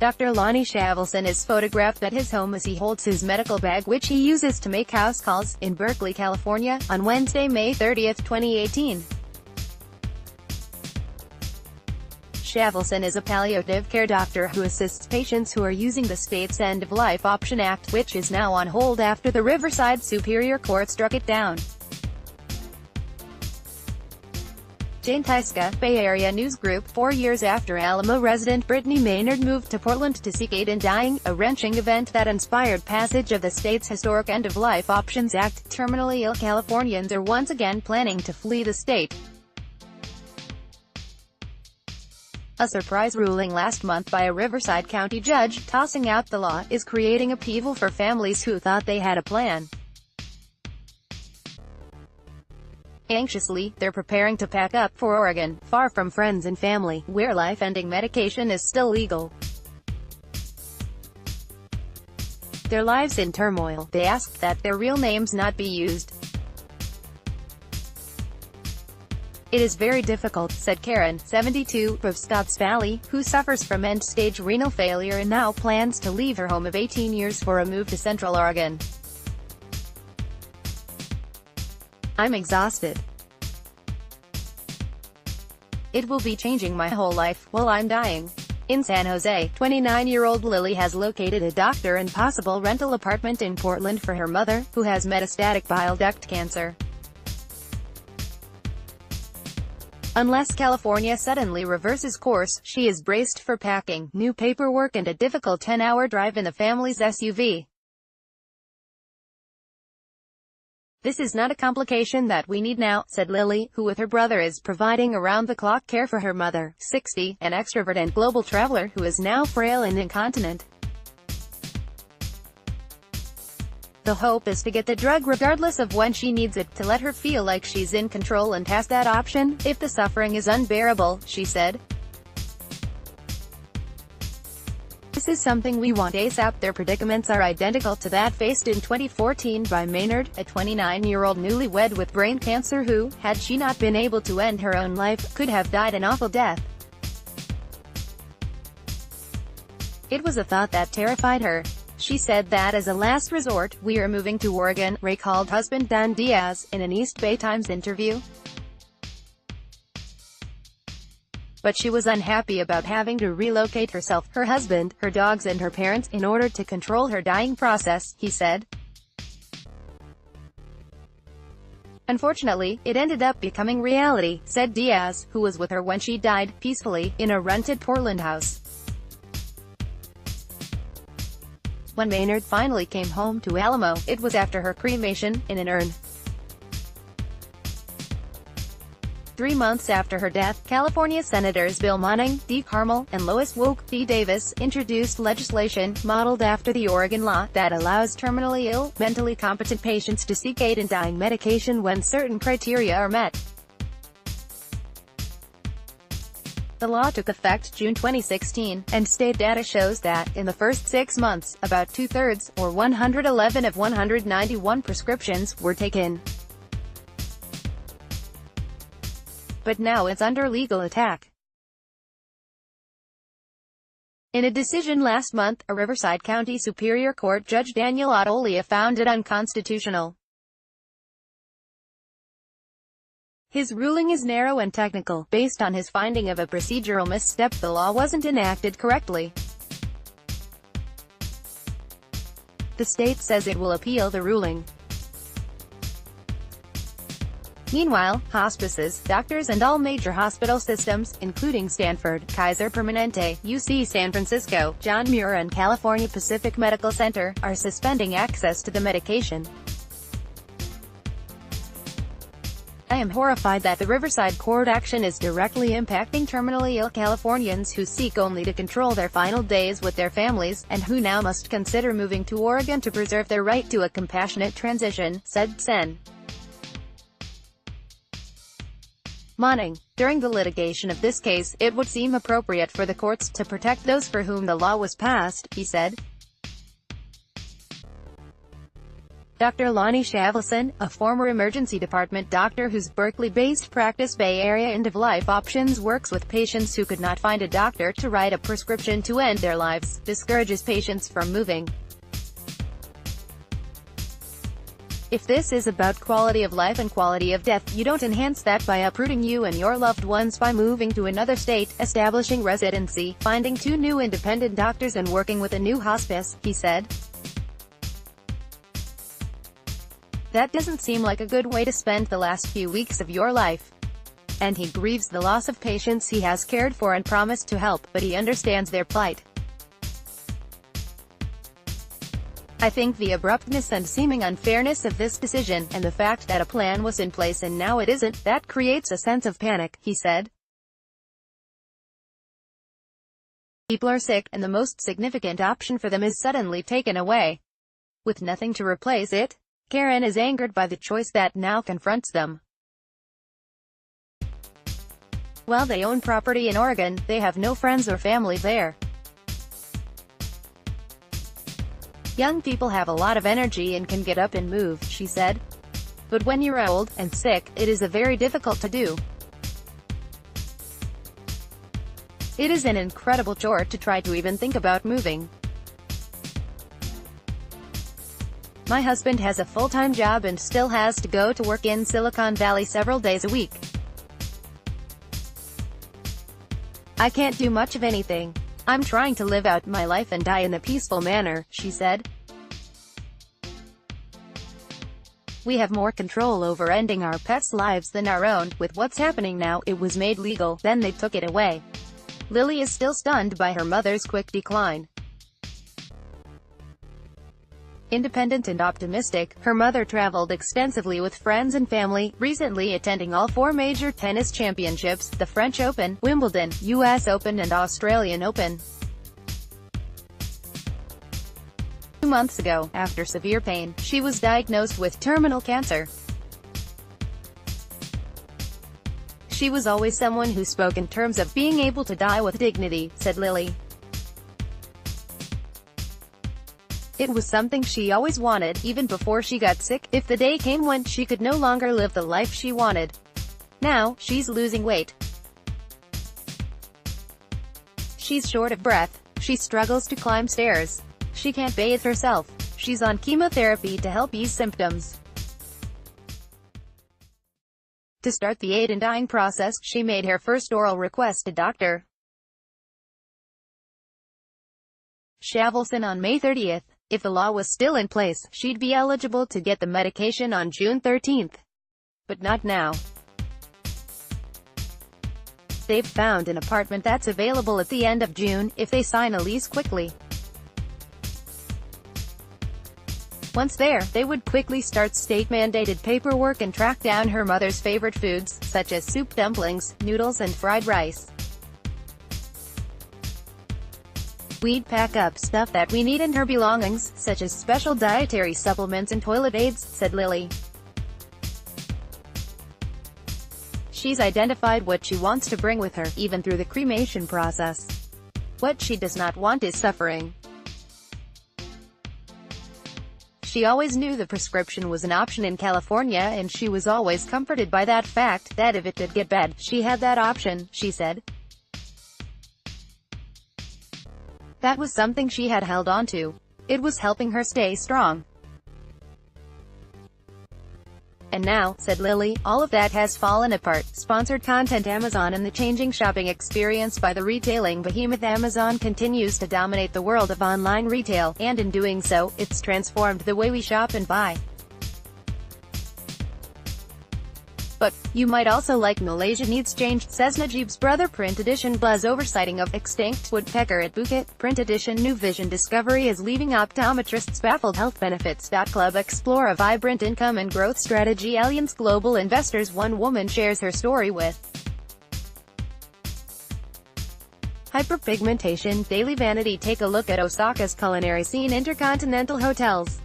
Dr. Lonnie Shavelson is photographed at his home as he holds his medical bag which he uses to make house calls, in Berkeley, California, on Wednesday, May 30, 2018. Shavelson is a palliative care doctor who assists patients who are using the state's End-of-Life Option Act, which is now on hold after the Riverside Superior Court struck it down. Jane Tyska, Bay Area News Group. 4 years after Alamo resident Brittany Maynard moved to Portland to seek aid in dying, a wrenching event that inspired passage of the state's historic End-of-Life Options Act, terminally ill Californians are once again planning to flee the state. A surprise ruling last month by a Riverside County judge, tossing out the law, is creating upheaval for families who thought they had a plan. Anxiously, they're preparing to pack up for Oregon, far from friends and family, where life-ending medication is still legal. Their lives in turmoil, they asked that their real names not be used. "It is very difficult," said Karen, 72, of Scotts Valley, who suffers from end-stage renal failure and now plans to leave her home of 18 years for a move to Central Oregon. "I'm exhausted. It will be changing my whole life, while I'm dying." In San Jose, 29-year-old Lily has located a doctor and possible rental apartment in Portland for her mother, who has metastatic bile duct cancer. Unless California suddenly reverses course, she is braced for packing, new paperwork and a difficult 10-hour drive in the family's SUV. "This is not a complication that we need now," said Lily, who with her brother is providing around-the-clock care for her mother, 60, an extrovert and global traveler who is now frail and incontinent. "The hope is to get the drug regardless of when she needs it, to let her feel like she's in control and has that option, if the suffering is unbearable," she said. "This is something we want ASAP." Their predicaments are identical to that faced in 2014 by Maynard, a 29-year-old newlywed with brain cancer who, had she not been able to end her own life, could have died an awful death. "It was a thought that terrified her. She said that as a last resort, we are moving to Oregon," recalled husband Dan Diaz, in an East Bay Times interview. But she was unhappy about having to relocate herself, her husband, her dogs and her parents, in order to control her dying process, he said. "Unfortunately, it ended up becoming reality," said Diaz, who was with her when she died, peacefully, in a rented Portland house. When Maynard finally came home to Alamo, it was after her cremation, in an urn. 3 months after her death, California Senators Bill Monning, D. Carmel, and Lois Woke D. Davis introduced legislation, modeled after the Oregon law, that allows terminally ill, mentally competent patients to seek aid in dying medication when certain criteria are met. The law took effect June 2016, and state data shows that, in the first 6 months, about 2/3, or 111 of 191 prescriptions, were taken. But now it's under legal attack. In a decision last month, a Riverside County Superior Court Judge Daniel Otolia found it unconstitutional. His ruling is narrow and technical, based on his finding of a procedural misstep: the law wasn't enacted correctly. The state says it will appeal the ruling. Meanwhile, hospices, doctors and all major hospital systems, including Stanford, Kaiser Permanente, UC San Francisco, John Muir and California Pacific Medical Center, are suspending access to the medication. "I am horrified that the Riverside court action is directly impacting terminally ill Californians who seek only to control their final days with their families, and who now must consider moving to Oregon to preserve their right to a compassionate transition," said Sen. Monning. During the litigation of this case, it would seem appropriate for the courts to protect those for whom the law was passed, he said. Dr. Lonnie Shavelson, a former emergency department doctor whose Berkeley-based practice Bay Area End-of-Life Options works with patients who could not find a doctor to write a prescription to end their lives, discourages patients from moving. If this is about quality of life and quality of death, you don't enhance that by uprooting you and your loved ones by moving to another state, establishing residency, finding 2 new independent doctors and working with a new hospice, he said. That doesn't seem like a good way to spend the last few weeks of your life. And he grieves the loss of patients he has cared for and promised to help, but he understands their plight. I think the abruptness and seeming unfairness of this decision, and the fact that a plan was in place and now it isn't, that creates a sense of panic, he said. People are sick, and the most significant option for them is suddenly taken away. With nothing to replace it, Karen is angered by the choice that now confronts them. While they own property in Oregon, they have no friends or family there. Young people have a lot of energy and can get up and move, she said. But when you're old and sick, it is very difficult to do. It is an incredible chore to try to even think about moving. My husband has a full-time job and still has to go to work in Silicon Valley several days a week. I can't do much of anything. I'm trying to live out my life and die in a peaceful manner, she said. We have more control over ending our pets' lives than our own. With what's happening now, it was made legal, then they took it away. Lily is still stunned by her mother's quick decline. Independent and optimistic, her mother traveled extensively with friends and family, recently attending all 4 major tennis championships, the French Open, Wimbledon, US Open and Australian Open. 2 months ago, after severe pain, she was diagnosed with terminal cancer. She was always someone who spoke in terms of being able to die with dignity, said Lily. It was something she always wanted, even before she got sick, if the day came when she could no longer live the life she wanted. Now, she's losing weight. She's short of breath. She struggles to climb stairs. She can't bathe herself. She's on chemotherapy to help ease symptoms. To start the aid in dying process, she made her first oral request to Dr. Shavelson on May 30th. If the law was still in place, she'd be eligible to get the medication on June 13th. But not now. They've found an apartment that's available at the end of June, if they sign a lease quickly. Once there, they would quickly start state-mandated paperwork and track down her mother's favorite foods, such as soup, dumplings, noodles and fried rice. We'd pack up stuff that we need and her belongings, such as special dietary supplements and toilet aids, said Lily. She's identified what she wants to bring with her, even through the cremation process. What she does not want is suffering. She always knew the prescription was an option in California, and she was always comforted by that fact, that if it did get bad, she had that option, she said. That was something she had held on to. It was helping her stay strong. And now, said Lily, all of that has fallen apart. Sponsored content. Amazon and the changing shopping experience by the retailing behemoth Amazon continues to dominate the world of online retail, and in doing so, it's transformed the way we shop and buy. But you might also like Malaysia Needs Changed, says Najib's brother. Print edition buzz over sighting of extinct woodpecker at Phuket. Print edition new vision discovery is leaving optometrists baffled. Health benefits. Club explore a vibrant income and growth strategy. Allianz Global Investors. One woman shares her story with hyperpigmentation, daily vanity. Take a look at Osaka's culinary scene. Intercontinental hotels.